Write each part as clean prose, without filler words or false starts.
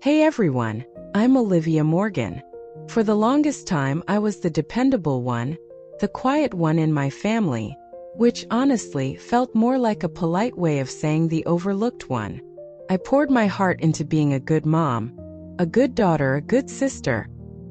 Hey everyone, I'm Olivia Morgan. For the longest time I was the dependable one, the quiet one in my family, which honestly felt more like a polite way of saying the overlooked one. I poured my heart into being a good mom, a good daughter, a good sister,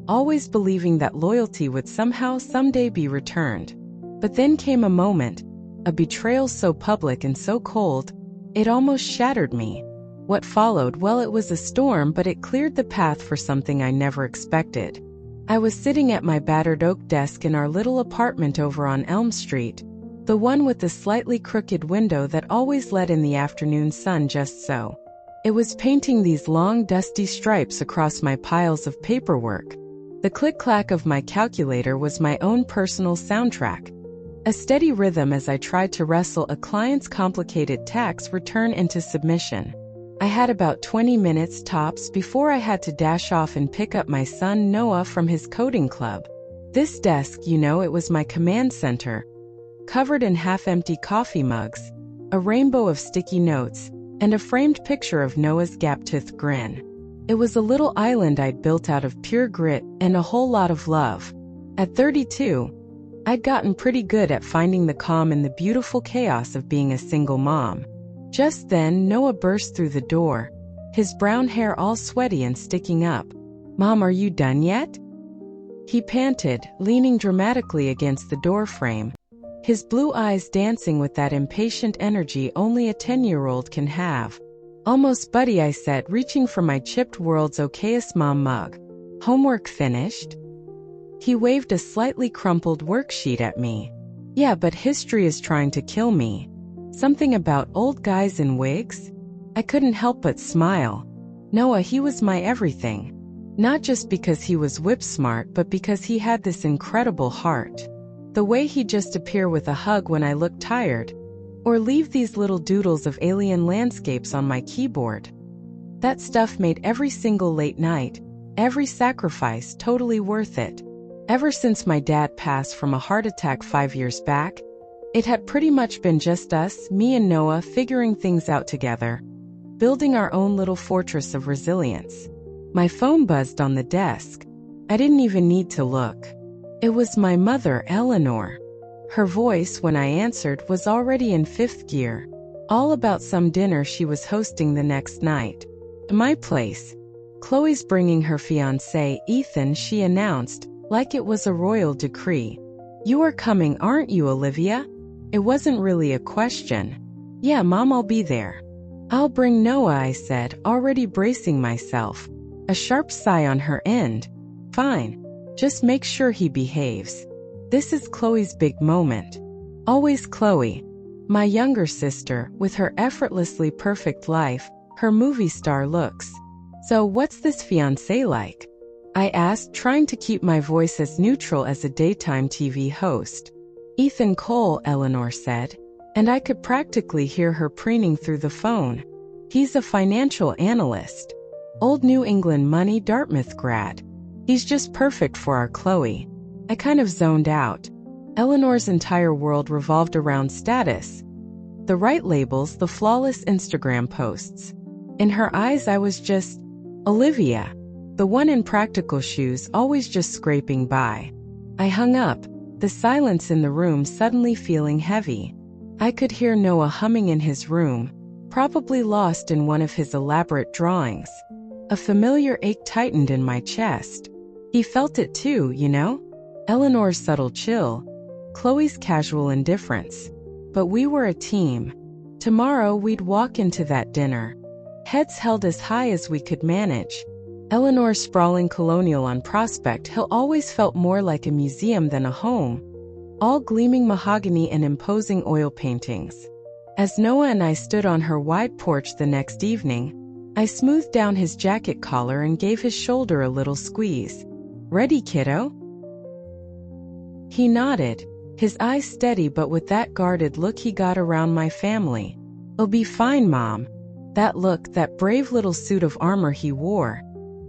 always believing that loyalty would someday be returned. But then came a moment, a betrayal so public and so cold, it almost shattered me. What followed, well, it was a storm, but it cleared the path for something I never expected. I was sitting at my battered oak desk in our little apartment over on Elm Street, the one with the slightly crooked window that always let in the afternoon sun just so. It was painting these long, dusty stripes across my piles of paperwork. The click-clack of my calculator was my own personal soundtrack, a steady rhythm as I tried to wrestle a client's complicated tax return into submission. I had about 20 minutes tops before I had to dash off and pick up my son Noah from his coding club. This desk, it was my command center, covered in half-empty coffee mugs, a rainbow of sticky notes, and a framed picture of Noah's gap-toothed grin. It was a little island I'd built out of pure grit and a whole lot of love. At 32, I'd gotten pretty good at finding the calm in the beautiful chaos of being a single mom. Just then, Noah burst through the door, his brown hair all sweaty and sticking up. "Mom, are you done yet?" He panted, leaning dramatically against the doorframe, his blue eyes dancing with that impatient energy only a 10-year-old can have. "Almost, buddy," I said, reaching for my chipped World's Okayest Mom mug. "Homework finished?" He waved a slightly crumpled worksheet at me. "Yeah, but history is trying to kill me." Something about old guys in wigs? I couldn't help but smile. Noah, he was my everything. Not just because he was whip-smart, but because he had this incredible heart. The way he'd just appear with a hug when I looked tired, or leave these little doodles of alien landscapes on my keyboard. That stuff made every single late night, every sacrifice totally worth it. Ever since my dad passed from a heart attack 5 years back, it had pretty much been just us, me and Noah, figuring things out together, building our own little fortress of resilience. My phone buzzed on the desk. I didn't even need to look. It was my mother, Eleanor. Her voice, when I answered, was already in fifth gear, all about some dinner she was hosting the next night. "My place. Chloe's bringing her fiancé, Ethan," she announced, like it was a royal decree. "You are coming, aren't you, Olivia?" It wasn't really a question. "Yeah, Mom, I'll be there." "I'll bring Noah," I said, already bracing myself. A sharp sigh on her end. "Fine. Just make sure he behaves. This is Chloe's big moment." Always Chloe. My younger sister, with her effortlessly perfect life, her movie star looks. "So what's this fiancé like?" I asked, trying to keep my voice as neutral as a daytime TV host. "Ethan Cole," Eleanor said, and I could practically hear her preening through the phone. "He's a financial analyst. Old New England money, Dartmouth grad. He's just perfect for our Chloe." I kind of zoned out. Eleanor's entire world revolved around status. The right labels, the flawless Instagram posts. In her eyes I was just Olivia, the one in practical shoes, always just scraping by. I hung up, the silence in the room suddenly feeling heavy. I could hear Noah humming in his room, probably lost in one of his elaborate drawings. A familiar ache tightened in my chest. He felt it too, Eleanor's subtle chill, Chloe's casual indifference. But we were a team. Tomorrow we'd walk into that dinner, heads held as high as we could manage. Eleanor's sprawling colonial on Prospect Hill always felt more like a museum than a home, all gleaming mahogany and imposing oil paintings. As Noah and I stood on her wide porch the next evening, I smoothed down his jacket collar and gave his shoulder a little squeeze. "Ready, kiddo?" He nodded, his eyes steady but with that guarded look he got around my family. "It'll be fine, Mom." That look, that brave little suit of armor he wore,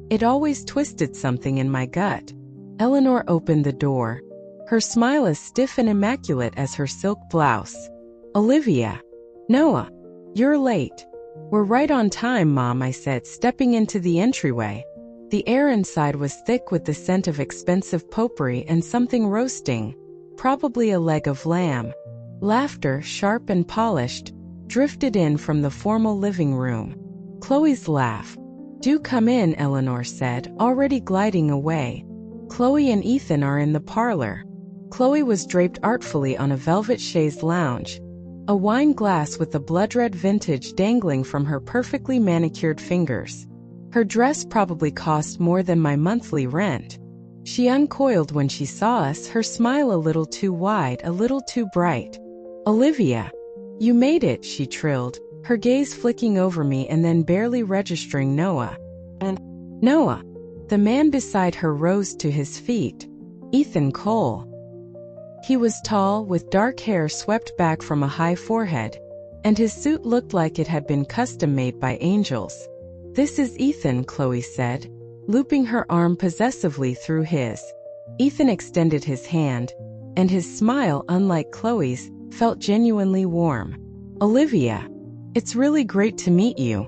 it always twisted something in my gut. Eleanor opened the door, her smile as stiff and immaculate as her silk blouse. "Olivia." "Noah, you're late." We're right on time, Mom, I said, stepping into the entryway. The air inside was thick with the scent of expensive potpourri and something roasting, probably a leg of lamb. Laughter, sharp and polished, drifted in from the formal living room. Chloe's laugh. Do come in, Eleanor said, already gliding away. Chloe and Ethan are in the parlor. Chloe was draped artfully on a velvet chaise lounge, a wine glass with a blood-red vintage dangling from her perfectly manicured fingers. Her dress probably cost more than my monthly rent. She uncoiled when she saw us, her smile a little too wide, a little too bright. Olivia, you made it, she trilled, her gaze flicking over me and then barely registering Noah. And Noah. The man beside her rose to his feet. Ethan Cole. He was tall, with dark hair swept back from a high forehead, and his suit looked like it had been custom-made by angels. This is Ethan, Chloe said, looping her arm possessively through his. Ethan extended his hand, and his smile, unlike Chloe's, felt genuinely warm. Olivia, it's really great to meet you.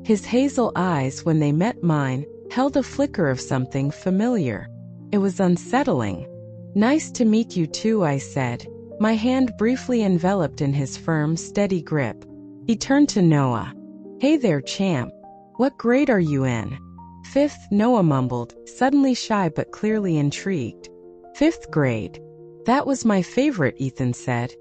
His hazel eyes, when they met mine, held a flicker of something familiar. It was unsettling. Nice to meet you too, I said, my hand briefly enveloped in his firm, steady grip. He turned to Noah. Hey there, champ. What grade are you in? Fifth, Noah mumbled, suddenly shy but clearly intrigued. Fifth grade. That was my favorite, Ethan said,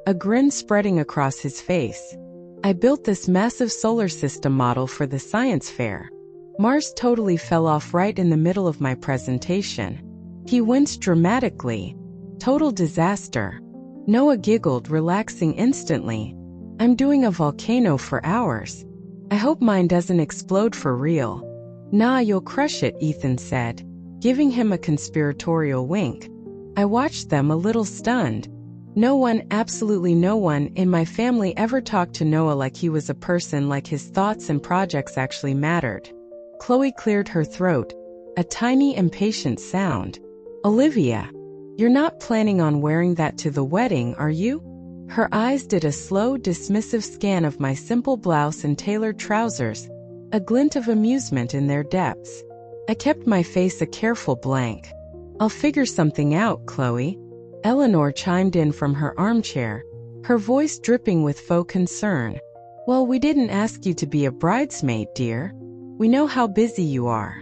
a grin spreading across his face. I built this massive solar system model for the science fair. Mars totally fell off right in the middle of my presentation. He winced dramatically. Total disaster. Noah giggled, relaxing instantly. I'm doing a volcano for hours. I hope mine doesn't explode for real. Nah, you'll crush it, Ethan said, giving him a conspiratorial wink. I watched them, a little stunned. No one, absolutely no one, in my family ever talked to Noah like he was a person, like his thoughts and projects actually mattered. Chloe cleared her throat, a tiny impatient sound. Olivia, you're not planning on wearing that to the wedding, are you? Her eyes did a slow, dismissive scan of my simple blouse and tailored trousers, a glint of amusement in their depths. I kept my face a careful blank. I'll figure something out, Chloe. Eleanor chimed in from her armchair, her voice dripping with faux concern. Well, we didn't ask you to be a bridesmaid, dear. We know how busy you are.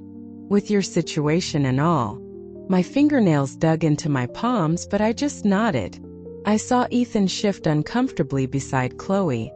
With your situation and all. My fingernails dug into my palms, but I just nodded. I saw Ethan shift uncomfortably beside Chloe,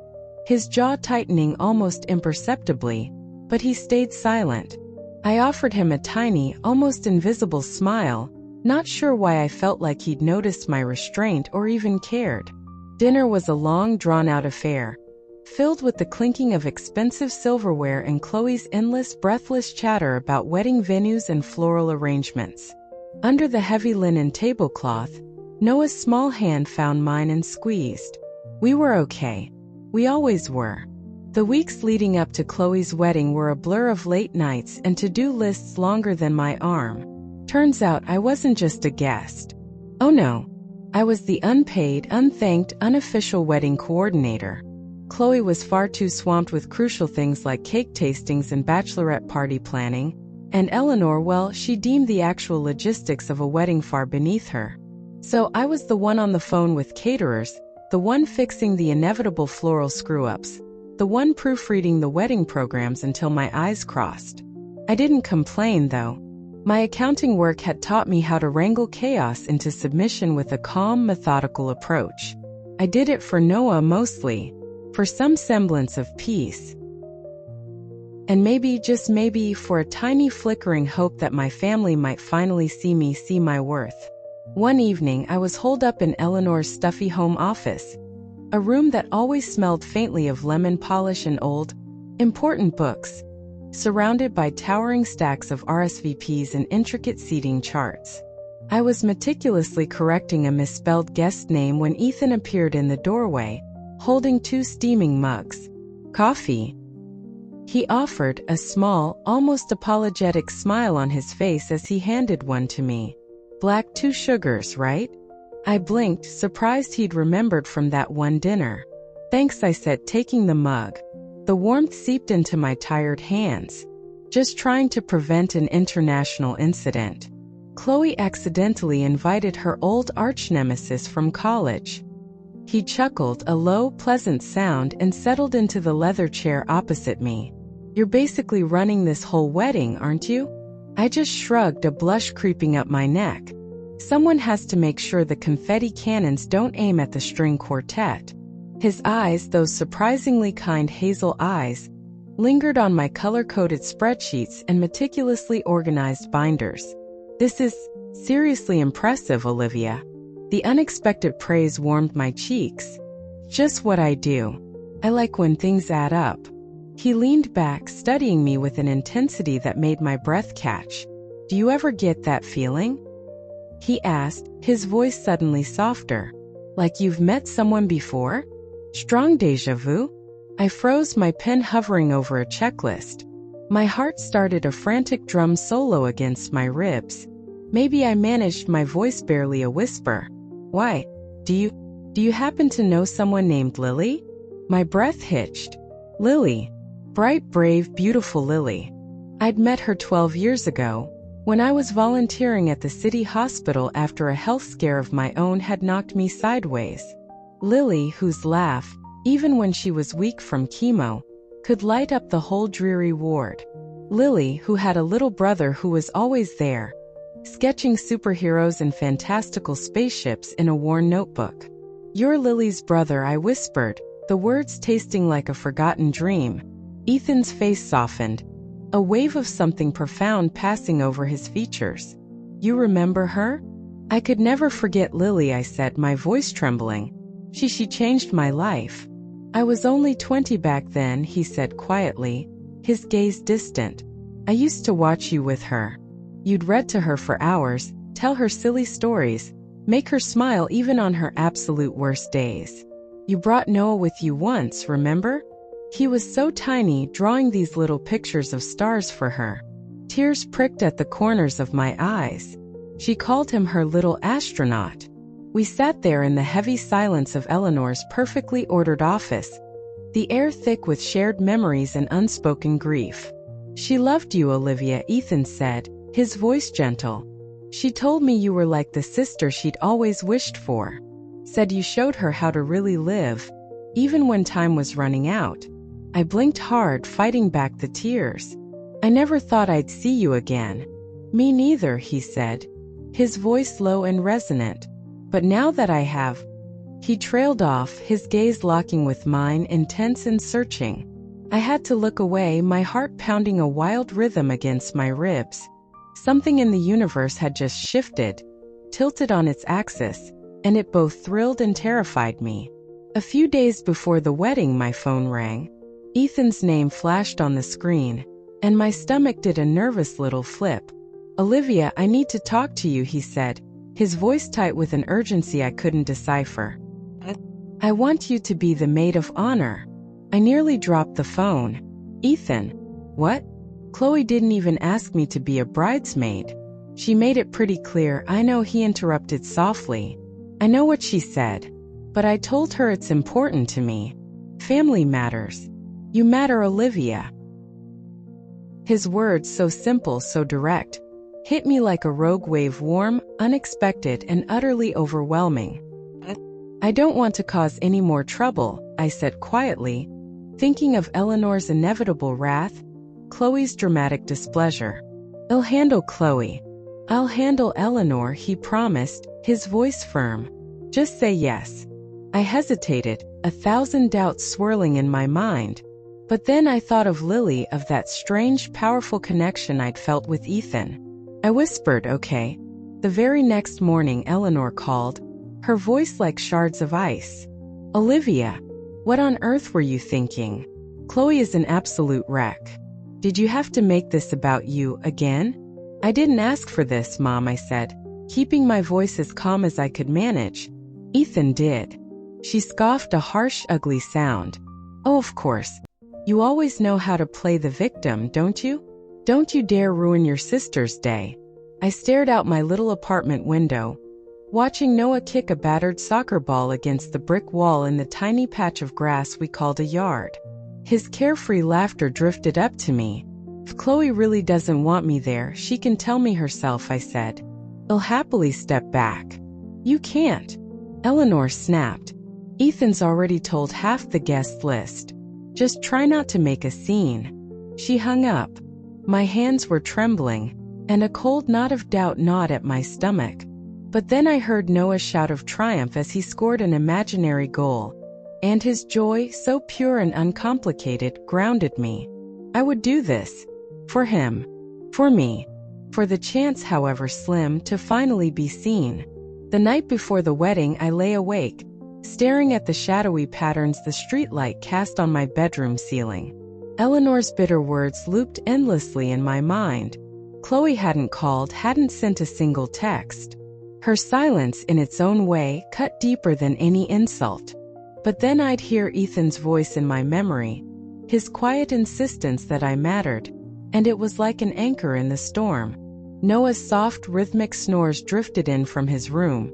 his jaw tightening almost imperceptibly, but he stayed silent. I offered him a tiny, almost invisible smile, not sure why I felt like he'd noticed my restraint or even cared. Dinner was a long, drawn-out affair, filled with the clinking of expensive silverware and Chloe's endless, breathless chatter about wedding venues and floral arrangements. Under the heavy linen tablecloth, Noah's small hand found mine and squeezed. We were okay. We always were. The weeks leading up to Chloe's wedding were a blur of late nights and to-do lists longer than my arm. Turns out I wasn't just a guest. Oh no. I was the unpaid, unthanked, unofficial wedding coordinator. Chloe was far too swamped with crucial things like cake tastings and bachelorette party planning, and Eleanor, well, she deemed the actual logistics of a wedding far beneath her. So I was the one on the phone with caterers, the one fixing the inevitable floral screw-ups, the one proofreading the wedding programs until my eyes crossed. I didn't complain, though. My accounting work had taught me how to wrangle chaos into submission with a calm, methodical approach. I did it for Noah mostly, for some semblance of peace. And maybe, just maybe, for a tiny flickering hope that my family might finally see me see my worth. One evening, I was holed up in Eleanor's stuffy home office, a room that always smelled faintly of lemon polish and old, important books, surrounded by towering stacks of RSVPs and intricate seating charts. I was meticulously correcting a misspelled guest name when Ethan appeared in the doorway, holding 2 steaming mugs. Coffee? He offered, a small, almost apologetic smile on his face as he handed one to me. Black, 2 sugars, right? I blinked, surprised he'd remembered from that one dinner. Thanks, I said, taking the mug. The warmth seeped into my tired hands, just trying to prevent an international incident. Chloe accidentally invited her old arch-nemesis from college. He chuckled, a low, pleasant sound, and settled into the leather chair opposite me. "You're basically running this whole wedding, aren't you?" I just shrugged, a blush creeping up my neck. Someone has to make sure the confetti cannons don't aim at the string quartet. His eyes, those surprisingly kind hazel eyes, lingered on my color-coded spreadsheets and meticulously organized binders. "This is seriously impressive, Olivia." The unexpected praise warmed my cheeks. "Just what I do. I like when things add up." He leaned back, studying me with an intensity that made my breath catch. "Do you ever get that feeling?" he asked, his voice suddenly softer. "Like you've met someone before? Strong déjà vu?" I froze, my pen hovering over a checklist. My heart started a frantic drum solo against my ribs. Maybe I managed my voice barely a whisper. "Why? Do you happen to know someone named Lily?" My breath hitched. Lily. Bright, brave, beautiful Lily. I'd met her 12 years ago, when I was volunteering at the city hospital after a health scare of my own had knocked me sideways. Lily, whose laugh, even when she was weak from chemo, could light up the whole dreary ward. Lily, who had a little brother who was always there, sketching superheroes and fantastical spaceships in a worn notebook. "You're Lily's brother," I whispered, the words tasting like a forgotten dream. Ethan's face softened, a wave of something profound passing over his features. "You remember her?" "I could never forget Lily," I said, my voice trembling. She changed my life." "I was only 20 back then," he said quietly, his gaze distant. "I used to watch you with her. You'd read to her for hours, tell her silly stories, make her smile even on her absolute worst days. You brought Noah with you once, remember? He was so tiny, drawing these little pictures of stars for her." Tears pricked at the corners of my eyes. She called him her little astronaut. We sat there in the heavy silence of Eleanor's perfectly ordered office, the air thick with shared memories and unspoken grief. "She loved you, Olivia," Ethan said, his voice gentle. "She told me you were like the sister she'd always wished for. Said you showed her how to really live, even when time was running out." I blinked hard, fighting back the tears. "I never thought I'd see you again." "Me neither," he said, his voice low and resonant. "But now that I have..." He trailed off, his gaze locking with mine, intense and searching. I had to look away, my heart pounding a wild rhythm against my ribs. Something in the universe had just shifted, tilted on its axis, and it both thrilled and terrified me. A few days before the wedding, my phone rang. Ethan's name flashed on the screen, and my stomach did a nervous little flip. "Olivia, I need to talk to you," he said, his voice tight with an urgency I couldn't decipher. "I want you to be the maid of honor." I nearly dropped the phone. "Ethan, what?" Chloe didn't even ask me to be a bridesmaid. She made it pretty clear. "I know," he interrupted softly. "I know what she said. But I told her it's important to me. Family matters. You matter, Olivia." His words, so simple, so direct, hit me like a rogue wave, warm, unexpected, and utterly overwhelming. "I don't want to cause any more trouble," I said quietly, thinking of Eleanor's inevitable wrath, Chloe's dramatic displeasure. "I'll handle Chloe. I'll handle Eleanor," he promised, his voice firm. "Just say yes." I hesitated, 1,000 doubts swirling in my mind. But then I thought of Lily, of that strange, powerful connection I'd felt with Ethan. I whispered, "Okay." The very next morning Eleanor called, her voice like shards of ice. "Olivia, what on earth were you thinking? Chloe is an absolute wreck. Did you have to make this about you again?" "I didn't ask for this, Mom," I said, keeping my voice as calm as I could manage. "Ethan did." She scoffed, a harsh, ugly sound. "Oh, of course. You always know how to play the victim, don't you? Don't you dare ruin your sister's day." I stared out my little apartment window, watching Noah kick a battered soccer ball against the brick wall in the tiny patch of grass we called a yard. His carefree laughter drifted up to me. If Chloe really doesn't want me there, she can tell me herself, I said. I'll happily step back. You can't. Eleanor snapped. Ethan's already told half the guest list. Just try not to make a scene. She hung up. My hands were trembling, and a cold knot of doubt gnawed at my stomach. But then I heard Noah's shout of triumph as he scored an imaginary goal, and his joy, so pure and uncomplicated, grounded me. I would do this. For him. For me. For the chance, however slim, to finally be seen. The night before the wedding, I lay awake, staring at the shadowy patterns the streetlight cast on my bedroom ceiling. Eleanor's bitter words looped endlessly in my mind. Chloe hadn't called, hadn't sent a single text. Her silence, in its own way, cut deeper than any insult. But then I'd hear Ethan's voice in my memory, his quiet insistence that I mattered, and it was like an anchor in the storm. Noah's soft, rhythmic snores drifted in from his room,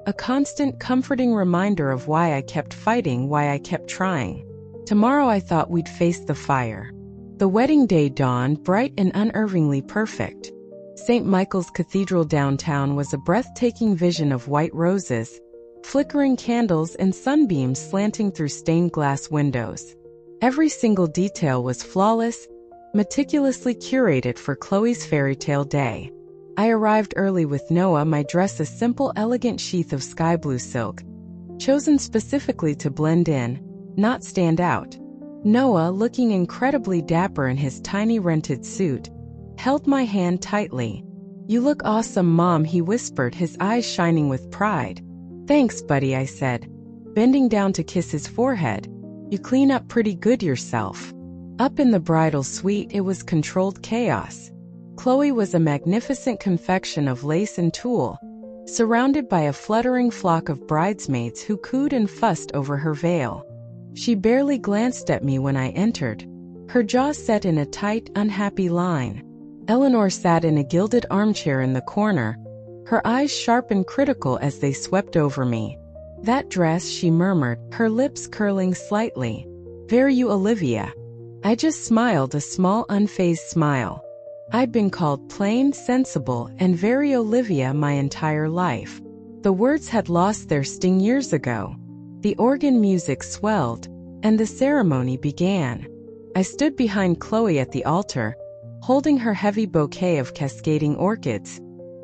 a constant, comforting reminder of why I kept fighting, why I kept trying. Tomorrow I thought we'd face the fire. The wedding day dawned, bright and unervingly perfect. St. Michael's Cathedral downtown was a breathtaking vision of white roses, flickering candles and sunbeams slanting through stained glass windows. Every single detail was flawless, meticulously curated for Chloe's fairy tale day. I arrived early with Noah, my dress a simple, elegant sheath of sky blue silk, chosen specifically to blend in, not stand out. Noah, looking incredibly dapper in his tiny rented suit, held my hand tightly. You look awesome, Mom, he whispered, his eyes shining with pride. Thanks, buddy, I said, bending down to kiss his forehead. You clean up pretty good yourself. Up in the bridal suite, it was controlled chaos. Chloe was a magnificent confection of lace and tulle, surrounded by a fluttering flock of bridesmaids who cooed and fussed over her veil. She barely glanced at me when I entered, her jaw set in a tight, unhappy line. Eleanor sat in a gilded armchair in the corner, her eyes sharp and critical as they swept over me. That dress, she murmured, her lips curling slightly. Very you, Olivia. I just smiled, a small, unfazed smile. I'd been called plain, sensible, and very Olivia my entire life. The words had lost their sting years ago. The organ music swelled, and the ceremony began. I stood behind Chloe at the altar, holding her heavy bouquet of cascading orchids,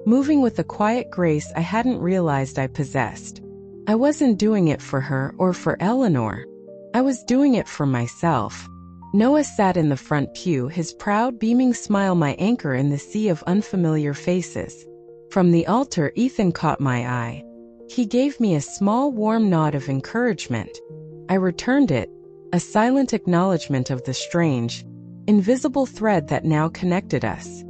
moving with a quiet grace I hadn't realized I possessed. I wasn't doing it for her or for Eleanor. I was doing it for myself. Noah sat in the front pew, his proud, beaming smile my anchor in the sea of unfamiliar faces. From the altar, Ethan caught my eye. He gave me a small, warm nod of encouragement. I returned it, a silent acknowledgement of the strange, invisible thread that now connected us.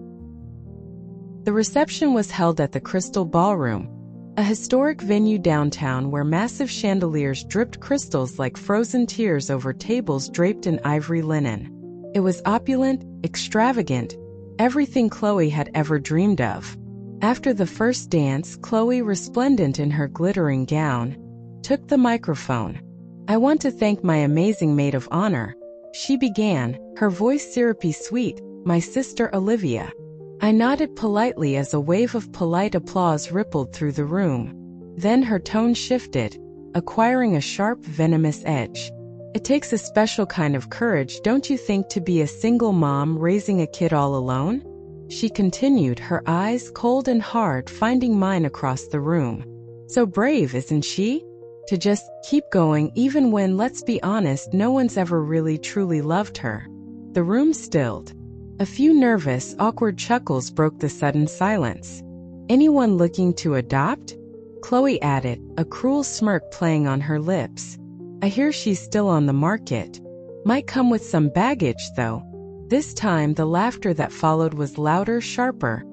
The reception was held at the Crystal Ballroom, a historic venue downtown where massive chandeliers dripped crystals like frozen tears over tables draped in ivory linen. It was opulent, extravagant, everything Chloe had ever dreamed of. After the first dance, Chloe, resplendent in her glittering gown, took the microphone. I want to thank my amazing maid of honor, she began, her voice syrupy sweet, my sister Olivia. I nodded politely as a wave of polite applause rippled through the room. Then her tone shifted, acquiring a sharp, venomous edge. It takes a special kind of courage, don't you think, to be a single mom raising a kid all alone? She continued, her eyes cold and hard, finding mine across the room. So brave, isn't she? To just keep going even when, let's be honest, no one's ever really truly loved her. The room stilled. A few nervous, awkward chuckles broke the sudden silence. Anyone looking to adopt? Chloe added, a cruel smirk playing on her lips. I hear she's still on the market. Might come with some baggage, though. This time the laughter that followed was louder, sharper,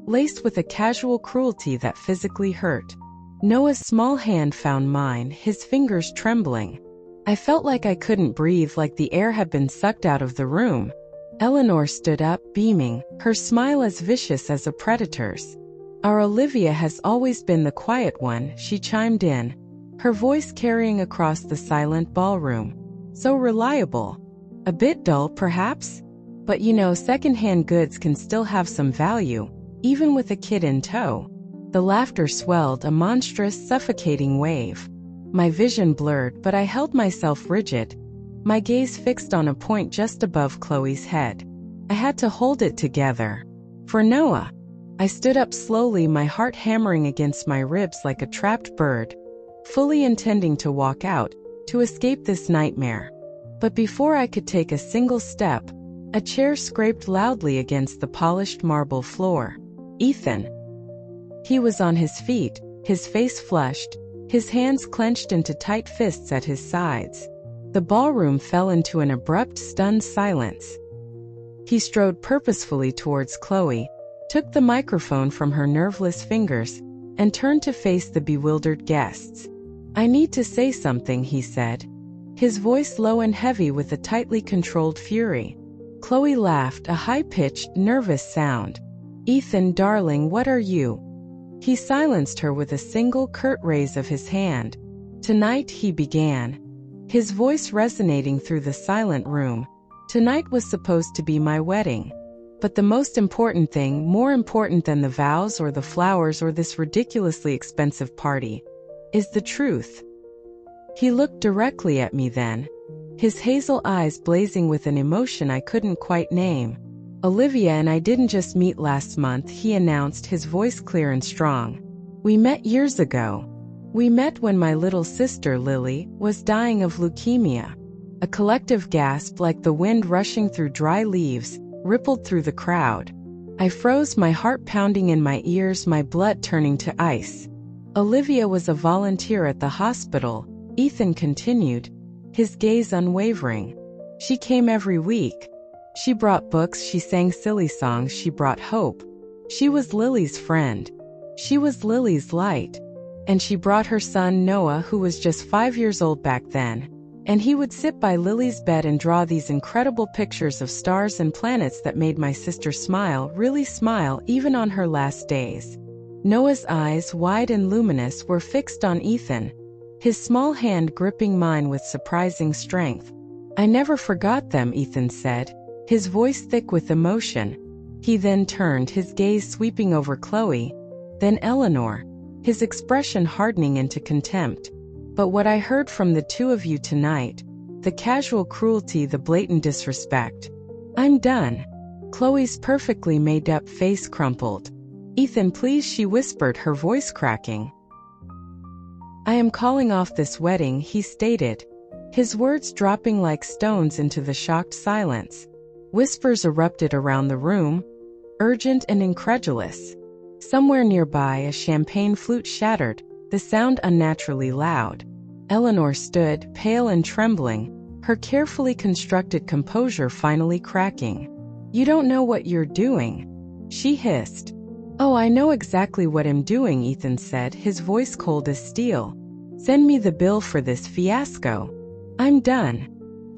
laced with a casual cruelty that physically hurt. Noah's small hand found mine, his fingers trembling. I felt like I couldn't breathe, like the air had been sucked out of the room. Eleanor stood up, beaming, her smile as vicious as a predator's. Our Olivia has always been the quiet one, she chimed in, her voice carrying across the silent ballroom. So reliable. A bit dull, perhaps? But secondhand goods can still have some value, even with a kid in tow. The laughter swelled, a monstrous, suffocating wave. My vision blurred, but I held myself rigid, my gaze fixed on a point just above Chloe's head. I had to hold it together. For Noah. I stood up slowly, my heart hammering against my ribs like a trapped bird, fully intending to walk out, to escape this nightmare. But before I could take a single step, a chair scraped loudly against the polished marble floor. Ethan. He was on his feet, his face flushed, his hands clenched into tight fists at his sides. The ballroom fell into an abrupt, stunned silence. He strode purposefully towards Chloe, took the microphone from her nerveless fingers, and turned to face the bewildered guests. "I need to say something," he said, his voice low and heavy with a tightly controlled fury. Chloe laughed, a high-pitched, nervous sound. "Ethan, darling, what are you?" He silenced her with a single curt raise of his hand. "Tonight," he began, his voice resonating through the silent room, "tonight was supposed to be my wedding. But the most important thing, more important than the vows or the flowers or this ridiculously expensive party, is the truth." He looked directly at me then, his hazel eyes blazing with an emotion I couldn't quite name. "Olivia and I didn't just meet last month," he announced, his voice clear and strong. "We met years ago. We met when my little sister, Lily, was dying of leukemia." A collective gasp, like the wind rushing through dry leaves, rippled through the crowd. I froze, my heart pounding in my ears, my blood turning to ice. "Olivia was a volunteer at the hospital," Ethan continued, his gaze unwavering. "She came every week. She brought books, she sang silly songs, she brought hope. She was Lily's friend. She was Lily's light. And she brought her son Noah, who was just 5 years old back then. And he would sit by Lily's bed and draw these incredible pictures of stars and planets that made my sister smile, really smile, even on her last days." Noah's eyes, wide and luminous, were fixed on Ethan, his small hand gripping mine with surprising strength. "I never forgot them," Ethan said, his voice thick with emotion. He then turned, his gaze sweeping over Chloe, then Eleanor, his expression hardening into contempt. "But what I heard from the two of you tonight, the casual cruelty, the blatant disrespect. I'm done." Chloe's perfectly made-up face crumpled. "Ethan, please," she whispered, her voice cracking. "I am calling off this wedding," he stated, his words dropping like stones into the shocked silence. Whispers erupted around the room, urgent and incredulous. Somewhere nearby, a champagne flute shattered, the sound unnaturally loud. Eleanor stood, pale and trembling, her carefully constructed composure finally cracking. "You don't know what you're doing," she hissed. "Oh, I know exactly what I'm doing," Ethan said, his voice cold as steel. "Send me the bill for this fiasco. I'm done."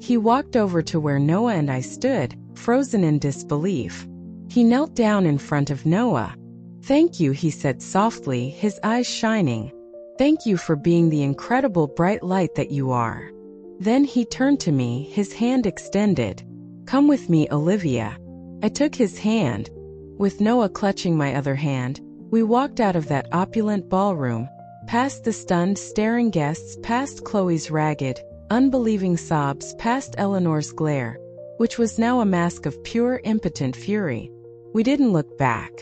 He walked over to where Noah and I stood, frozen in disbelief. He knelt down in front of Noah. "Thank you," he said softly, his eyes shining. "Thank you for being the incredible bright light that you are." Then he turned to me, his hand extended. "Come with me, Olivia." I took his hand. With Noah clutching my other hand, we walked out of that opulent ballroom, past the stunned, staring guests, past Chloe's ragged, unbelieving sobs, past Eleanor's glare, which was now a mask of pure, impotent fury. We didn't look back.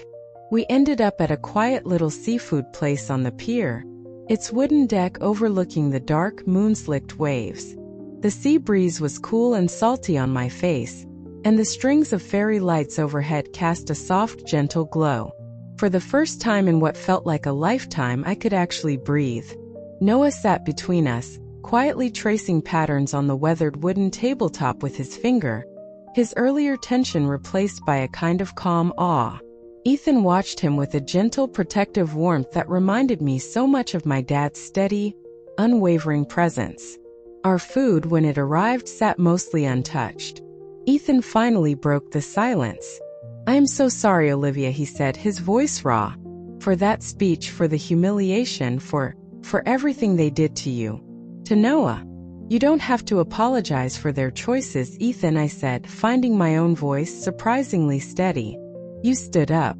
We ended up at a quiet little seafood place on the pier, its wooden deck overlooking the dark, moon-slicked waves. The sea breeze was cool and salty on my face, and the strings of fairy lights overhead cast a soft, gentle glow. For the first time in what felt like a lifetime, I could actually breathe. Noah sat between us, quietly tracing patterns on the weathered wooden tabletop with his finger, his earlier tension replaced by a kind of calm awe. Ethan watched him with a gentle, protective warmth that reminded me so much of my dad's steady, unwavering presence. Our food, when it arrived, sat mostly untouched. Ethan finally broke the silence. "I am so sorry, Olivia," he said, his voice raw. "For that speech, for the humiliation, for everything they did to you." To Noah. You don't have to apologize for their choices, Ethan, I said, finding my own voice surprisingly steady. You stood up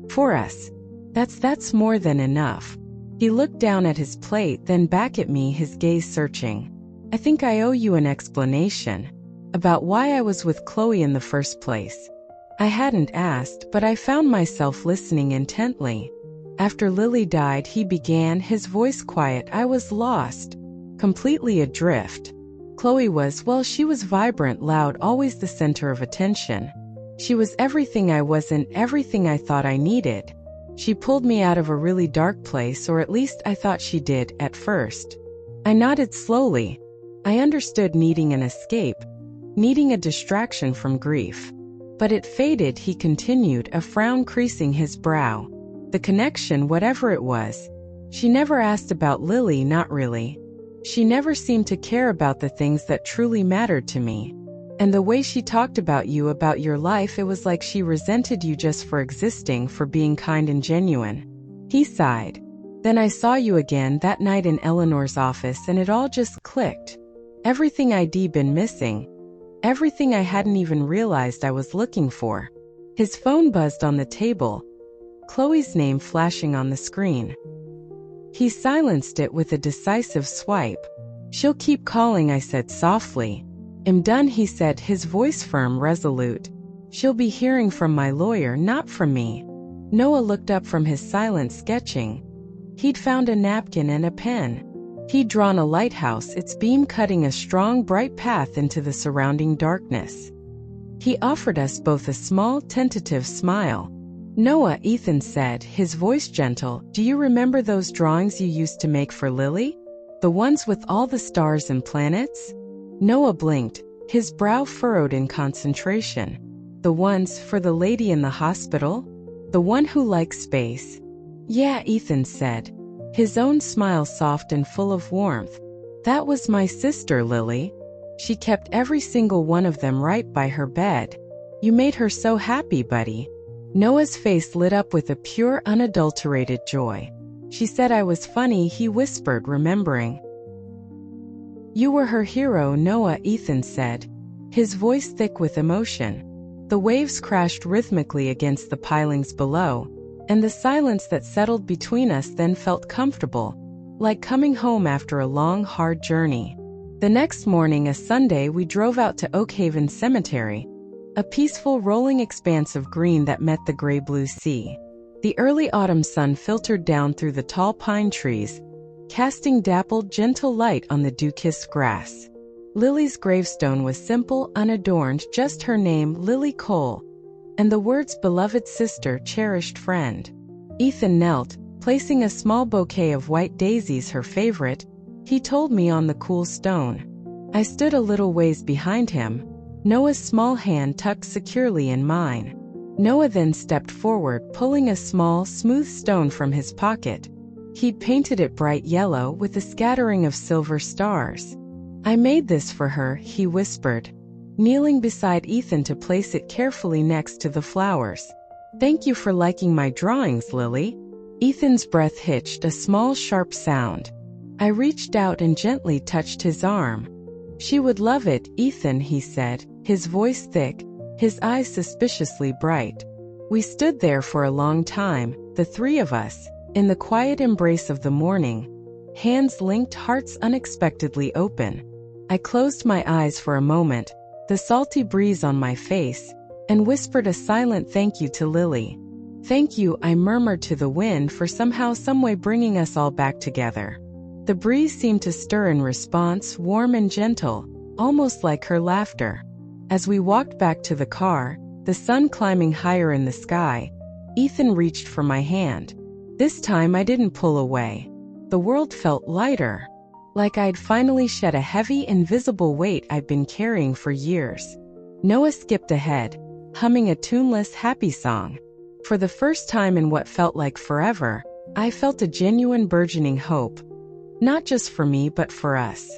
for us. That's more than enough. He looked down at his plate, then back at me, his gaze searching. I think I owe you an explanation about why I was with Chloe in the first place. I hadn't asked, but I found myself listening intently. After Lily died, he began, his voice quiet. I was lost, completely adrift. Chloe was, well, she was vibrant, loud, always the center of attention. She was everything I wasn't, everything I thought I needed. She pulled me out of a really dark place, or at least I thought she did, at first. I nodded slowly. I understood needing an escape, needing a distraction from grief. But it faded, he continued, a frown creasing his brow. The connection, whatever it was. She never asked about Lily, not really. She never seemed to care about the things that truly mattered to me. And the way she talked about you, about your life, it was like she resented you just for existing, for being kind and genuine. He sighed. Then I saw you again that night in Eleanor's office, and it all just clicked. Everything I'd been missing. Everything I hadn't even realized I was looking for. His phone buzzed on the table, Chloe's name flashing on the screen. He silenced it with a decisive swipe. She'll keep calling, I said softly. I'm done, he said, his voice firm, resolute. She'll be hearing from my lawyer, not from me. Noah looked up from his silent sketching. He'd found a napkin and a pen. He'd drawn a lighthouse, its beam cutting a strong, bright path into the surrounding darkness. He offered us both a small, tentative smile. Noah, Ethan said, his voice gentle, do you remember those drawings you used to make for Lily? The ones with all the stars and planets? Noah blinked, his brow furrowed in concentration. The ones for the lady in the hospital? The one who likes space? Yeah, Ethan said, his own smile soft and full of warmth. That was my sister, Lily. She kept every single one of them right by her bed. You made her so happy, buddy. Noah's face lit up with a pure, unadulterated joy. She said I was funny, he whispered, remembering. You were her hero, Noah, Ethan said, his voice thick with emotion. The waves crashed rhythmically against the pilings below, and the silence that settled between us then felt comfortable, like coming home after a long, hard journey. The next morning, a Sunday, we drove out to Oakhaven Cemetery, a peaceful, rolling expanse of green that met the gray-blue sea. The early autumn sun filtered down through the tall pine trees, casting dappled, gentle light on the dew-kissed grass. Lily's gravestone was simple, unadorned, just her name, Lily Cole, and the words beloved sister, cherished friend. Ethan knelt, placing a small bouquet of white daisies, her favorite, he told me, on the cool stone. I stood a little ways behind him, Noah's small hand tucked securely in mine. Noah then stepped forward, pulling a small, smooth stone from his pocket. He'd painted it bright yellow with a scattering of silver stars. I made this for her, he whispered, kneeling beside Ethan to place it carefully next to the flowers. Thank you for liking my drawings, Lily. Ethan's breath hitched, a small, sharp sound. I reached out and gently touched his arm. She would love it, Ethan, he said, his voice thick, his eyes suspiciously bright. We stood there for a long time, the three of us, in the quiet embrace of the morning, hands linked, hearts unexpectedly open. I closed my eyes for a moment, the salty breeze on my face, and whispered a silent thank you to Lily. Thank you, I murmured to the wind, for somehow, someway bringing us all back together. The breeze seemed to stir in response, warm and gentle, almost like her laughter. As we walked back to the car, the sun climbing higher in the sky, Ethan reached for my hand. This time I didn't pull away. The world felt lighter, like I'd finally shed a heavy, invisible weight I'd been carrying for years. Noah skipped ahead, humming a tuneless, happy song. For the first time in what felt like forever, I felt a genuine, burgeoning hope. Not just for me, but for us.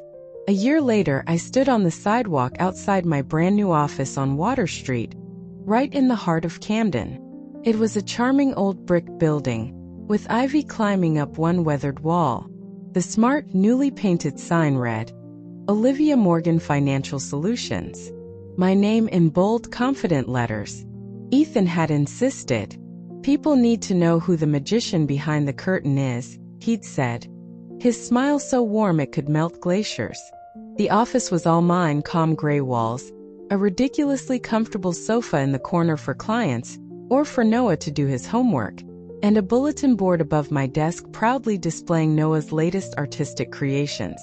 A year later, I stood on the sidewalk outside my brand new office on Water Street, right in the heart of Camden. It was a charming old brick building, with ivy climbing up one weathered wall. The smart, newly painted sign read, Olivia Morgan Financial Solutions. My name in bold, confident letters. Ethan had insisted. People need to know who the magician behind the curtain is, he'd said. His smile so warm it could melt glaciers. The office was all mine, calm gray walls, a ridiculously comfortable sofa in the corner for clients, or for Noah to do his homework, and a bulletin board above my desk proudly displaying Noah's latest artistic creations.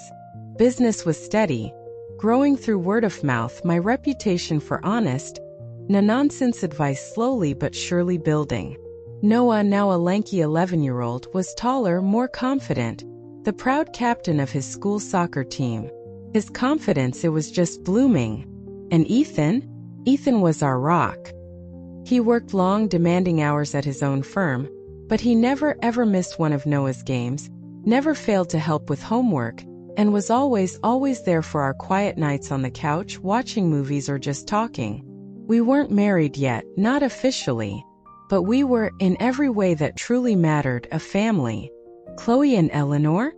Business was steady, growing through word of mouth, my reputation for honest, no-nonsense advice slowly but surely building. Noah, now a lanky 11-year-old, was taller, more confident, the proud captain of his school soccer team. His confidence, it was just blooming. And Ethan? Ethan was our rock. He worked long, demanding hours at his own firm, but he never ever missed one of Noah's games, never failed to help with homework, and was always there for our quiet nights on the couch, watching movies or just talking. We weren't married yet, not officially, but we were, in every way that truly mattered, a family. Chloe and Eleanor?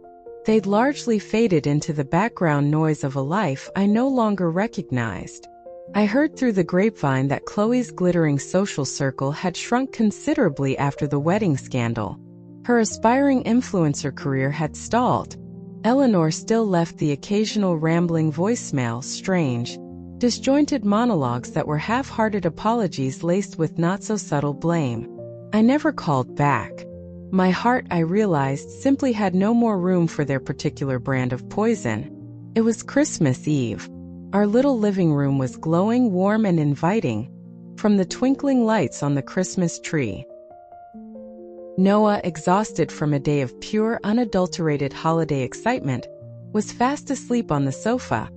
They'd largely faded into the background noise of a life I no longer recognized. I heard through the grapevine that Chloe's glittering social circle had shrunk considerably after the wedding scandal. Her aspiring influencer career had stalled. Eleanor still left the occasional rambling voicemail, strange, disjointed monologues that were half-hearted apologies laced with not-so-subtle blame. I never called back. My heart, I realized, simply had no more room for their particular brand of poison. It was Christmas Eve. Our little living room was glowing, warm, and inviting, from the twinkling lights on the Christmas tree. Noah, exhausted from a day of pure, unadulterated holiday excitement, was fast asleep on the sofa,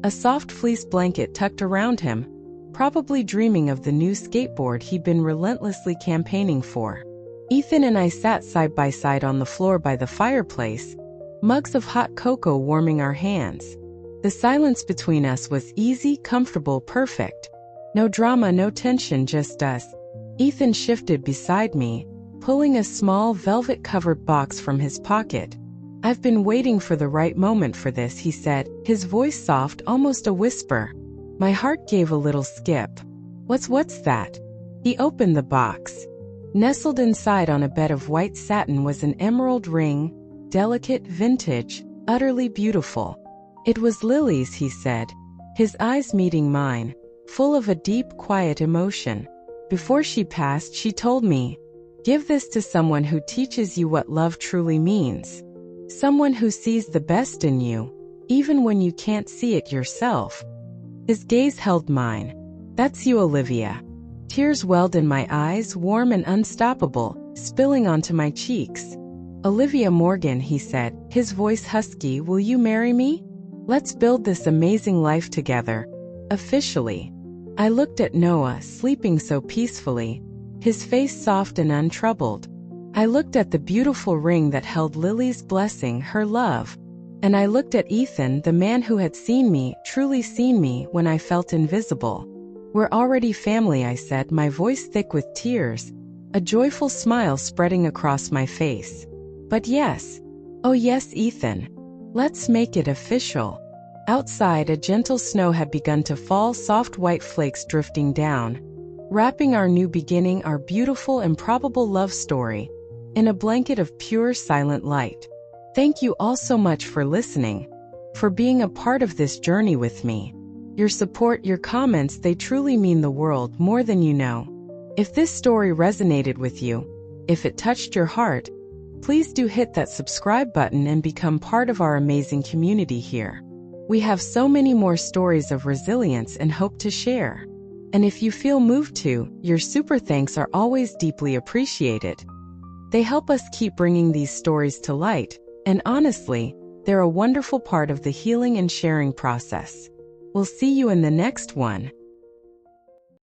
a soft fleece blanket tucked around him, probably dreaming of the new skateboard he'd been relentlessly campaigning for. Ethan and I sat side by side on the floor by the fireplace, mugs of hot cocoa warming our hands. The silence between us was easy, comfortable, perfect. No drama, no tension, just us. Ethan shifted beside me, pulling a small velvet-covered box from his pocket. "I've been waiting for the right moment for this," he said, his voice soft, almost a whisper. My heart gave a little skip. What's that?" He opened the box. Nestled inside on a bed of white satin was an emerald ring, delicate, vintage, utterly beautiful. "It was Lily's," he said, his eyes meeting mine, full of a deep, quiet emotion. "Before she passed, she told me, 'Give this to someone who teaches you what love truly means. Someone who sees the best in you, even when you can't see it yourself.'" His gaze held mine. "That's you, Olivia." Tears welled in my eyes, warm and unstoppable, spilling onto my cheeks. "Olivia Morgan," he said, his voice husky, "will you marry me? Let's build this amazing life together. Officially." I looked at Noah, sleeping so peacefully, his face soft and untroubled. I looked at the beautiful ring that held Lily's blessing, her love. And I looked at Ethan, the man who had seen me, truly seen me, when I felt invisible. "We're already family," I said, my voice thick with tears, a joyful smile spreading across my face. "But yes, oh yes, Ethan. Let's make it official." Outside, a gentle snow had begun to fall, soft white flakes drifting down, wrapping our new beginning, our beautiful and probable love story, in a blanket of pure, silent light. Thank you all so much for listening, for being a part of this journey with me. Your support, your comments, they truly mean the world, more than you know. If this story resonated with you, if it touched your heart, please do hit that subscribe button and become part of our amazing community here. We have so many more stories of resilience and hope to share. And if you feel moved to, your super thanks are always deeply appreciated. They help us keep bringing these stories to light, and honestly, they're a wonderful part of the healing and sharing process. We'll see you in the next one.